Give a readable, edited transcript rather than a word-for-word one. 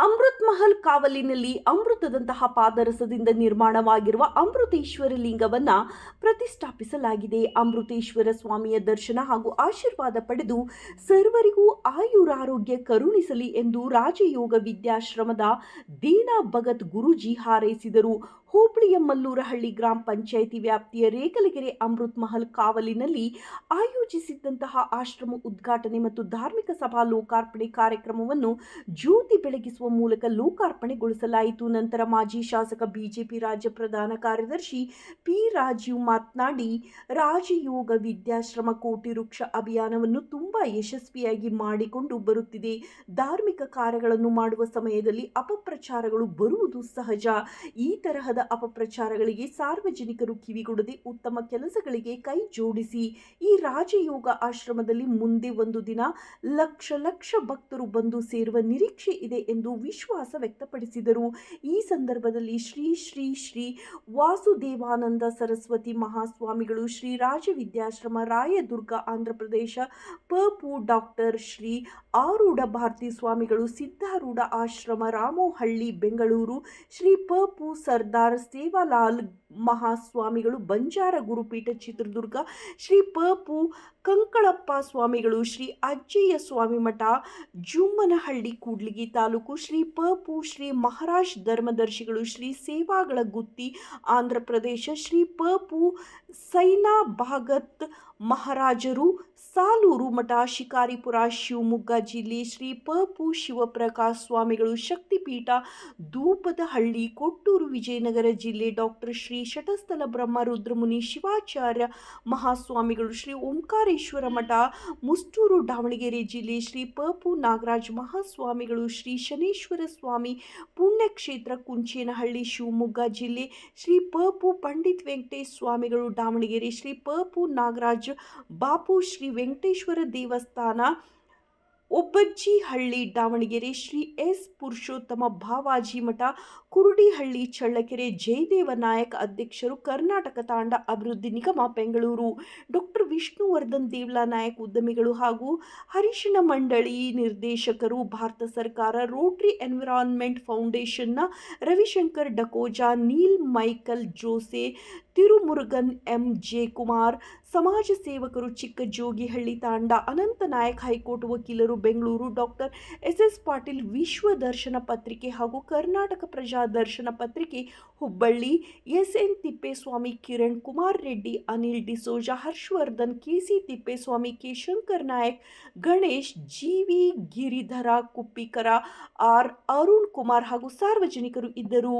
ಅಮೃತ್ ಮಹಲ್ ಕಾವಲಿನಲ್ಲಿ ಅಮೃತದಂತಹ ಪಾದರಸದಿಂದ ನಿರ್ಮಾಣವಾಗಿರುವ ಅಮೃತೇಶ್ವರ ಲಿಂಗವನ್ನ ಪ್ರತಿಷ್ಠಾಪಿಸಲಾಗಿದೆ. ಅಮೃತೇಶ್ವರ ಸ್ವಾಮಿಯ ದರ್ಶನ ಹಾಗೂ ಆಶೀರ್ವಾದ ಪಡೆದು ಸರ್ವರಿಗೂ ಆಯುರಾರೋಗ್ಯ ಕರುಣಿಸಲಿ ಎಂದು ರಾಜಯೋಗ ವಿದ್ಯಾಶ್ರಮದ ದೀನಾ ಭಗತ್ ಗುರೂಜಿ ಹಾರೈಸಿದರು. ಹೋಬಳಿಯ ಮಲ್ಲೂರಹಳ್ಳಿ ಗ್ರಾಮ ಪಂಚಾಯಿತಿ ವ್ಯಾಪ್ತಿಯ ರೇಕಲಗೆರೆ ಅಮೃತ್ ಮಹಲ್ ಕಾವಲಿನಲ್ಲಿ ಆಯೋಜಿಸಿದ್ದಂತಹ ಆಶ್ರಮ ಉದ್ಘಾಟನೆ ಮತ್ತು ಧಾರ್ಮಿಕ ಸಭಾ ಲೋಕಾರ್ಪಣೆ ಕಾರ್ಯಕ್ರಮವನ್ನು ಜ್ಯೋತಿ ಬೆಳಗಿಸುವ ಮೂಲಕ ಲೋಕಾರ್ಪಣೆಗೊಳಿಸಲಾಯಿತು. ನಂತರ ಮಾಜಿ ಶಾಸಕ ಬಿಜೆಪಿ ರಾಜ್ಯ ಪ್ರಧಾನ ಕಾರ್ಯದರ್ಶಿ ಪಿ ರಾಜೀವ್ ಮಾತನಾಡಿ, ರಾಜಯೋಗ ವಿದ್ಯಾಶ್ರಮ ಕೋಟಿ ವೃಕ್ಷ ಅಭಿಯಾನವನ್ನು ತುಂಬಾ ಯಶಸ್ವಿಯಾಗಿ ಮಾಡಿಕೊಂಡು ಬರುತ್ತಿದೆ. ಧಾರ್ಮಿಕ ಕಾರ್ಯಗಳನ್ನು ಮಾಡುವ ಸಮಯದಲ್ಲಿ ಅಪಪ್ರಚಾರಗಳು ಬರುವುದು ಸಹಜ. ಈ ತರಹದ ಅಪಪ್ರಚಾರಗಳಿಗೆ ಸಾರ್ವಜನಿಕರು ಕಿವಿಗೊಡದೆ ಉತ್ತಮ ಕೆಲಸಗಳಿಗೆ ಕೈ ಜೋಡಿಸಿ. ಈ ರಾಜಯೋಗ ಆಶ್ರಮದಲ್ಲಿ ಮುಂದೆ ಒಂದು ದಿನ ಲಕ್ಷ ಭಕ್ತರು ಬಂದು ಸೇರುವ ನಿರೀಕ್ಷೆ ಇದೆ ಎಂದು ವಿಶ್ವಾಸ ವ್ಯಕ್ತಪಡಿಸಿದರು. ಈ ಸಂದರ್ಭದಲ್ಲಿ ಶ್ರೀ ಶ್ರೀ ಶ್ರೀ ವಾಸುದೇವಾನಂದ ಸರಸ್ವತಿ ಮಹಾಸ್ವಾಮಿಗಳು, ಶ್ರೀ ರಾಜ ವಿದ್ಯಾಶ್ರಮ ರಾಯದುರ್ಗ ಆಂಧ್ರಪ್ರದೇಶ, ಪಪು ಡಾಕ್ಟರ್ ಶ್ರೀ ಆರೂಢ ಭಾರತಿ ಸ್ವಾಮಿಗಳು, ಸಿದ್ಧಾರೂಢ ಆಶ್ರಮ ರಾಮೋಹಳ್ಳಿ ಬೆಂಗಳೂರು, ಶ್ರೀ ಪಪು ಸರ್ದಾರ್ ಸೇವಾಲಾಲ್ ಮಹಾಸ್ವಾಮಿಗಳು, ಬಂಜಾರ ಗುರುಪೀಠ ಚಿತ್ರದುರ್ಗ, ಶ್ರೀ ಪಪು ಕಂಕಳಪ್ಪ ಸ್ವಾಮಿಗಳು, ಶ್ರೀ ಅಜ್ಜಯ್ಯ ಸ್ವಾಮಿ ಮಠ ಜುಮ್ಮನಹಳ್ಳಿ ಕೂಡ್ಲಿಗಿ ತಾಲೂಕು, ಶ್ರೀ ಪಪು ಶ್ರೀ ಮಹಾರಾಜ್ ಧರ್ಮದರ್ಶಿಗಳು, ಶ್ರೀ ಸೇವಾಗಳ ಗುತ್ತಿ ಆಂಧ್ರಪ್ರದೇಶ, ಶ್ರೀ ಪಪು ಸೈನಾ ಭಾಗತ್ ಮಹಾರಾಜರು ಸಾಲೂರು ಮಠ ಶಿಕಾರಿಪುರ ಶಿವಮೊಗ್ಗ ಜಿಲ್ಲೆ, ಶ್ರೀ ಪಪು ಶಿವಪ್ರಕಾಶ್ ಸ್ವಾಮಿಗಳು ಶಕ್ತಿಪೀಠ ಧೂಪದಹಳ್ಳಿ ಕೊಟ್ಟೂರು ವಿಜಯನಗರ ಜಿಲ್ಲೆ, ಡಾಕ್ಟರ್ ಶ್ರೀ ಶಟಸ್ಥಲ ಬ್ರಹ್ಮ ರುದ್ರಮುನಿ ಶಿವಾಚಾರ್ಯ ಮಹಾಸ್ವಾಮಿಗಳು, ಶ್ರೀ ಓಂಕಾರೇಶ್ವರ ಮಠ ಮುಷ್ಟೂರು ದಾವಣಗೆರೆ ಜಿಲ್ಲೆ, ಶ್ರೀ ಪಪು ನಾಗರಾಜ್ ಮಹಾಸ್ವಾಮಿಗಳು, ಶ್ರೀ ಶನೇಶ್ವರ ಸ್ವಾಮಿ ಪುಣ್ಯಕ್ಷೇತ್ರ ಕುಂಚೇನಹಳ್ಳಿ ಶಿವಮೊಗ್ಗ ಜಿಲ್ಲೆ, ಶ್ರೀ ಪಪು ಪಂಡಿತ್ ವೆಂಕಟೇಶ್ ಸ್ವಾಮಿಗಳು ದಾವಣಗೆರೆ, ಶ್ರೀ ಪಪು ನಾಗರಾಜ್ ಬಾಪು ಶ್ರೀ ವೆಂಕಟೇಶ್ವರ ದೇವಸ್ಥಾನ ಒಬ್ಬಜ್ಜಿಹಳ್ಳಿ ದಾವಣಗೆರೆ, ಶ್ರೀ ಎಸ್ ಪುರುಷೋತ್ತಮ ಭಾವಾಜಿ ಮಠ ಕುರುಡಿಹಳ್ಳಿ ಚಳ್ಳಕೆರೆ, ಜಯದೇವ ನಾಯಕ್ ಅಧ್ಯಕ್ಷರು ಕರ್ನಾಟಕ ತಾಂಡ ಅಭಿವೃದ್ಧಿ ನಿಗಮ ಬೆಂಗಳೂರು, ಡಾಕ್ಟರ್ ವಿಷ್ಣುವರ್ಧನ್ ದೇವ್ಲಾ ನಾಯಕ್ ಉದ್ಯಮಿಗಳು ಹಾಗೂ ಹರಿಶಿನ ಮಂಡಳಿ ನಿರ್ದೇಶಕರು, ಭಾರತ ಸರ್ಕಾರ, ರೋಟರಿ ಎನ್ವಿರಾನ್ಮೆಂಟ್ ಫೌಂಡೇಶನ್ನ ರವಿಶಂಕರ್ ಡಕೋಜಾ, Neil Michael Jose, Thirumurugan M J Kumar, ಸಮಾಜ ಸೇವಕರು ಚಿಕ್ಕಜೋಗಿಹಳ್ಳಿ ತಾಂಡ, ಅನಂತ ನಾಯಕ್, ಹೈಕೋರ್ಟ್ ವಕೀಲರು ಬೆಂಗಳೂರು, ಡಾಕ್ಟರ್ ಎಸ್ ಪಾಟೀಲ್ ವಿಶ್ವ ದರ್ಶನ ಪತ್ರಿಕೆ ಹಾಗೂ ಕರ್ನಾಟಕ ಪ್ರಜಾ ದರ್ಶನ ಪತ್ರಿಕೆ Hubballi, N Thippeswamy, Kiran Kumar Reddy, Anil D'Souza, Harshavardhan, KC Thippeswamy, K Shankar Nayak, Ganesh, GV Giridhara Kuppikara, R Arun Kumar ಹಾಗೂ ಸಾರ್ವಜನಿಕರು ಇದ್ದರು.